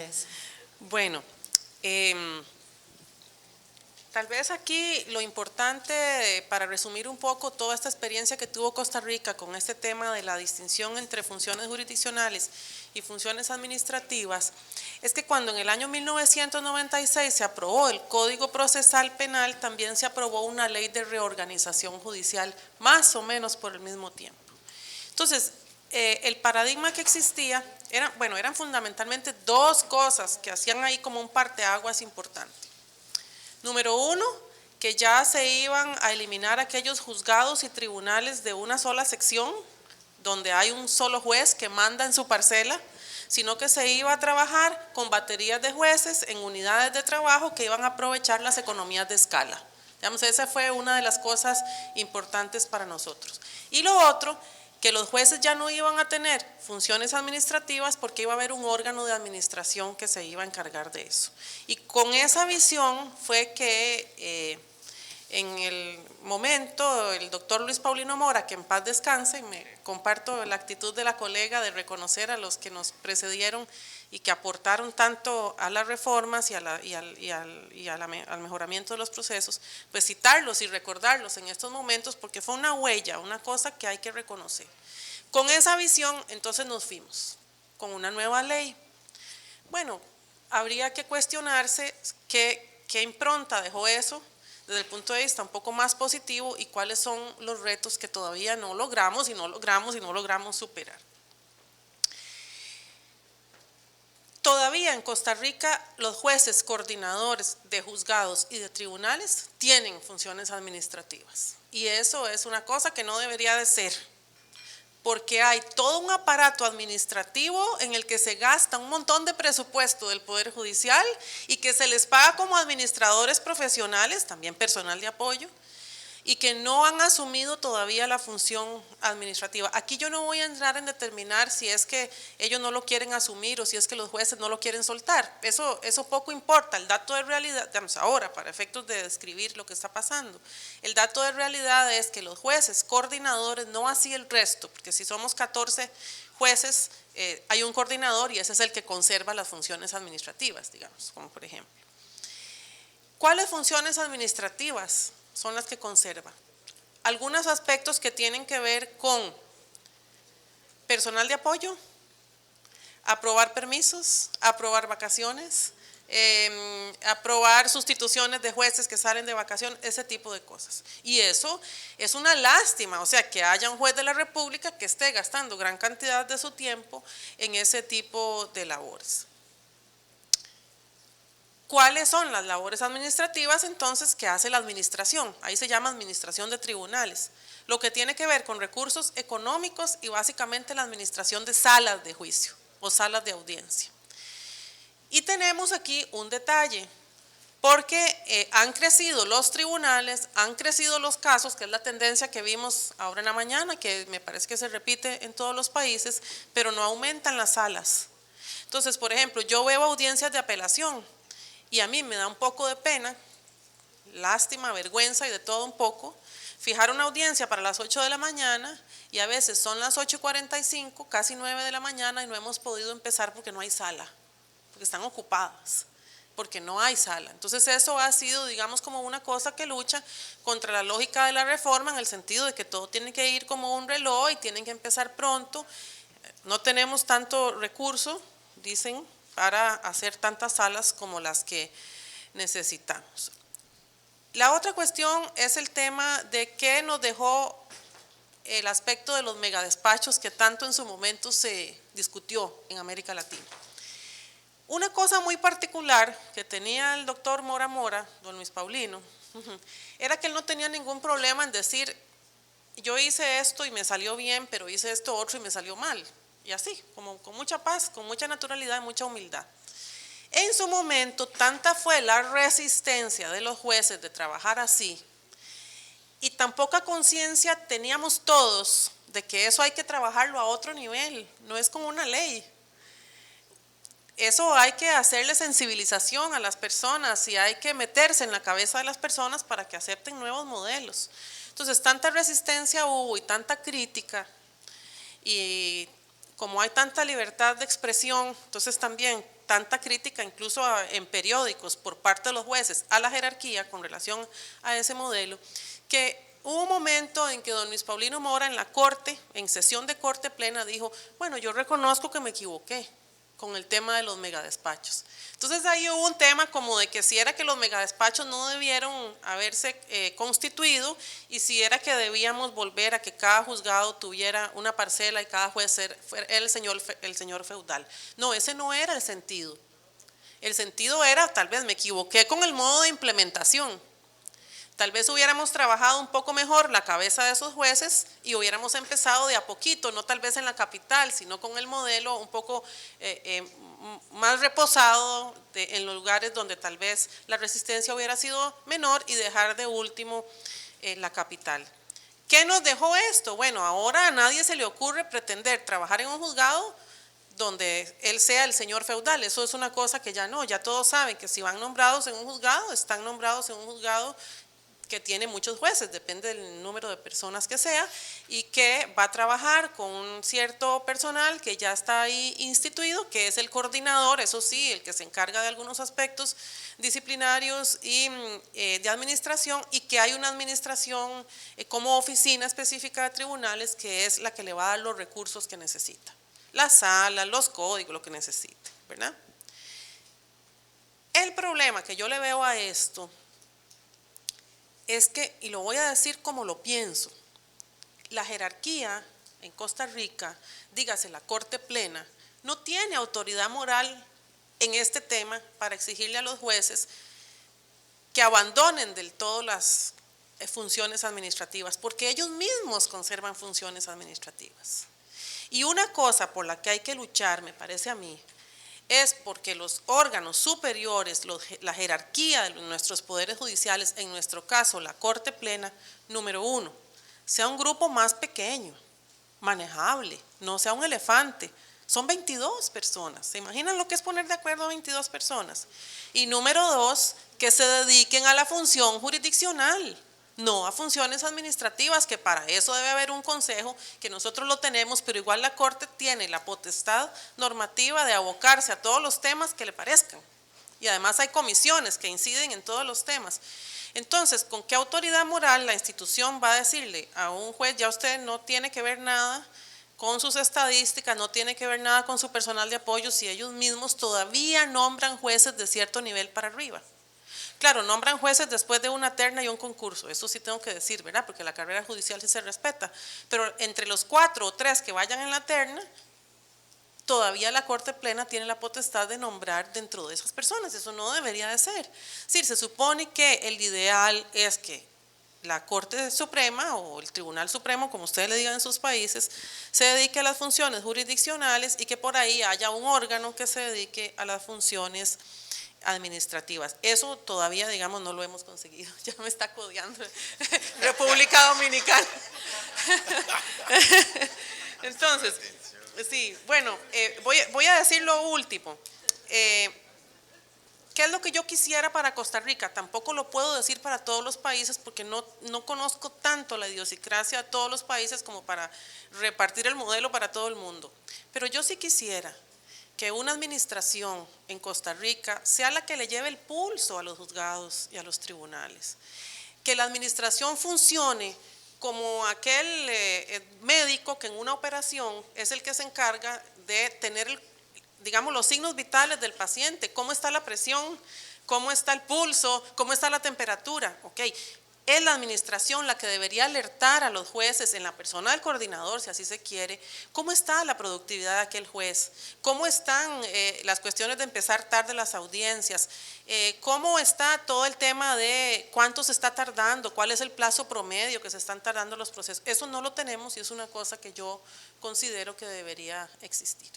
Pérez. Bueno, tal vez aquí lo importante, para resumir un poco toda esta experiencia que tuvo Costa Rica con este tema de la distinción entre funciones jurisdiccionales y funciones administrativas, es que cuando en el año 1996 se aprobó el Código Procesal Penal, también se aprobó una ley de reorganización judicial, más o menos por el mismo tiempo. Entonces, el paradigma que existía, eran fundamentalmente dos cosas que hacían ahí como un parteaguas importante. Número uno, que ya se iban a eliminar aquellos juzgados y tribunales de una sola sección, donde hay un solo juez que manda en su parcela, sino que se iba a trabajar con baterías de jueces en unidades de trabajo que iban a aprovechar las economías de escala. Digamos, esa fue una de las cosas importantes para nosotros. Y lo otro, que los jueces ya no iban a tener funciones administrativas porque iba a haber un órgano de administración que se iba a encargar de eso. Y con esa visión fue que en el momento el doctor Luis Paulino Mora, que en paz descanse, y me comparto la actitud de la colega de reconocer a los que nos precedieron y que aportaron tanto a las reformas y al mejoramiento de los procesos, pues citarlos y recordarlos en estos momentos porque fue una huella, una cosa que hay que reconocer. Con esa visión entonces nos fuimos con una nueva ley. Bueno, habría que cuestionarse qué impronta dejó eso desde el punto de vista un poco más positivo y cuáles son los retos que todavía no logramos superar. Todavía en Costa Rica los jueces coordinadores de juzgados y de tribunales tienen funciones administrativas y eso es una cosa que no debería de ser, porque hay todo un aparato administrativo en el que se gasta un montón de presupuesto del Poder Judicial y que se les paga como administradores profesionales, también personal de apoyo, y que no han asumido todavía la función administrativa. Aquí yo no voy a entrar en determinar si es que ellos no lo quieren asumir o si es que los jueces no lo quieren soltar. Eso poco importa. El dato de realidad, digamos ahora, para efectos de describir lo que está pasando, el dato de realidad es que los jueces coordinadores, no así el resto, porque si somos 14 jueces, hay un coordinador y ese es el que conserva las funciones administrativas, digamos, como por ejemplo. ¿Cuáles funciones administrativas son las que conserva? Algunos aspectos que tienen que ver con personal de apoyo, aprobar permisos, aprobar vacaciones, aprobar sustituciones de jueces que salen de vacación, ese tipo de cosas. Y eso es una lástima, o sea, que haya un juez de la República que esté gastando gran cantidad de su tiempo en ese tipo de labores. ¿Cuáles son las labores administrativas entonces que hace la administración? Ahí se llama administración de tribunales. Lo que tiene que ver con recursos económicos y básicamente la administración de salas de juicio o salas de audiencia. Y tenemos aquí un detalle, porque han crecido los tribunales, han crecido los casos, que es la tendencia que vimos ahora en la mañana, que me parece que se repite en todos los países, pero no aumentan las salas. Entonces, por ejemplo, yo veo audiencias de apelación, y a mí me da un poco de pena, lástima, vergüenza y de todo un poco, fijar una audiencia para las 8 de la mañana y a veces son las 8:45, casi 9 de la mañana y no hemos podido empezar porque no hay sala, porque están ocupadas, porque no hay sala. Entonces eso ha sido, digamos, como una cosa que lucha contra la lógica de la reforma en el sentido de que todo tiene que ir como un reloj y tienen que empezar pronto. No tenemos tanto recurso, dicen, para hacer tantas salas como las que necesitamos. La otra cuestión es el tema de qué nos dejó el aspecto de los megadespachos que tanto en su momento se discutió en América Latina. Una cosa muy particular que tenía el doctor Mora, don Luis Paulino, era que él no tenía ningún problema en decir, yo hice esto y me salió bien, pero hice esto otro y me salió mal. Y así, como con mucha paz, con mucha naturalidad, mucha humildad. En su momento, tanta fue la resistencia de los jueces de trabajar así, y tan poca conciencia teníamos todos de que eso hay que trabajarlo a otro nivel, no es como una ley. Eso hay que hacerle sensibilización a las personas y hay que meterse en la cabeza de las personas para que acepten nuevos modelos. Entonces, tanta resistencia hubo y tanta crítica, y como hay tanta libertad de expresión, entonces también tanta crítica, incluso en periódicos, por parte de los jueces a la jerarquía con relación a ese modelo, que hubo un momento en que don Luis Paulino Mora en la corte, en sesión de corte plena, dijo, bueno, yo reconozco que me equivoqué con el tema de los megadespachos. Entonces ahí hubo un tema como de que si era que los megadespachos no debieron haberse constituido y si era que debíamos volver a que cada juzgado tuviera una parcela y cada juez fuera el señor feudal. No, ese no era el sentido. El sentido era, tal vez me equivoqué con el modo de implementación. Tal vez hubiéramos trabajado un poco mejor la cabeza de esos jueces y hubiéramos empezado de a poquito, no tal vez en la capital, sino con el modelo un poco más reposado en los lugares donde tal vez la resistencia hubiera sido menor y dejar de último la capital. ¿Qué nos dejó esto? Bueno, ahora a nadie se le ocurre pretender trabajar en un juzgado donde él sea el señor feudal. Eso es una cosa que ya no, ya todos saben que si van nombrados en un juzgado, están nombrados en un juzgado que tiene muchos jueces, depende del número de personas que sea, y que va a trabajar con un cierto personal que ya está ahí instituido, que es el coordinador, eso sí, el que se encarga de algunos aspectos disciplinarios y de administración, y que hay una administración como oficina específica de tribunales que es la que le va a dar los recursos que necesita, las salas, los códigos, lo que necesite, ¿verdad? El problema que yo le veo a esto es que, y lo voy a decir como lo pienso, la jerarquía en Costa Rica, dígase la Corte Plena, no tiene autoridad moral en este tema para exigirle a los jueces que abandonen del todo las funciones administrativas, porque ellos mismos conservan funciones administrativas. Y una cosa por la que hay que luchar, me parece a mí, es porque los órganos superiores, la jerarquía de nuestros poderes judiciales, en nuestro caso la Corte Plena, número 1, sea un grupo más pequeño, manejable, no sea un elefante. Son 22 personas, ¿se imaginan lo que es poner de acuerdo a 22 personas? Y número 2, que se dediquen a la función jurisdiccional, no a funciones administrativas, que para eso debe haber un consejo, que nosotros lo tenemos, pero igual la Corte tiene la potestad normativa de abocarse a todos los temas que le parezcan. Y además hay comisiones que inciden en todos los temas. Entonces, ¿con qué autoridad moral la institución va a decirle a un juez, ya usted no tiene que ver nada con sus estadísticas, no tiene que ver nada con su personal de apoyo, si ellos mismos todavía nombran jueces de cierto nivel para arriba? Claro, nombran jueces después de una terna y un concurso, eso sí tengo que decir, ¿verdad? Porque la carrera judicial sí se respeta, pero entre los 4 o 3 que vayan en la terna, todavía la Corte Plena tiene la potestad de nombrar dentro de esas personas, eso no debería de ser. Es decir, se supone que el ideal es que la Corte Suprema o el Tribunal Supremo, como ustedes le digan en sus países, se dedique a las funciones jurisdiccionales y que por ahí haya un órgano que se dedique a las funciones administrativas. Eso todavía, digamos, no lo hemos conseguido. Ya me está codeando República Dominicana. Entonces, sí, bueno, voy a decir lo último. ¿Qué es lo que yo quisiera para Costa Rica? Tampoco lo puedo decir para todos los países porque no conozco tanto la idiosincrasia de todos los países como para repartir el modelo para todo el mundo. Pero yo sí quisiera que una administración en Costa Rica sea la que le lleve el pulso a los juzgados y a los tribunales. Que la administración funcione como aquel médico que en una operación es el que se encarga de tener, digamos, los signos vitales del paciente, cómo está la presión, cómo está el pulso, cómo está la temperatura, ¿ok? Es la administración la que debería alertar a los jueces en la persona del coordinador, si así se quiere, cómo está la productividad de aquel juez, cómo están las cuestiones de empezar tarde las audiencias, cómo está todo el tema de cuánto se está tardando, cuál es el plazo promedio que se están tardando los procesos. Eso no lo tenemos y es una cosa que yo considero que debería existir.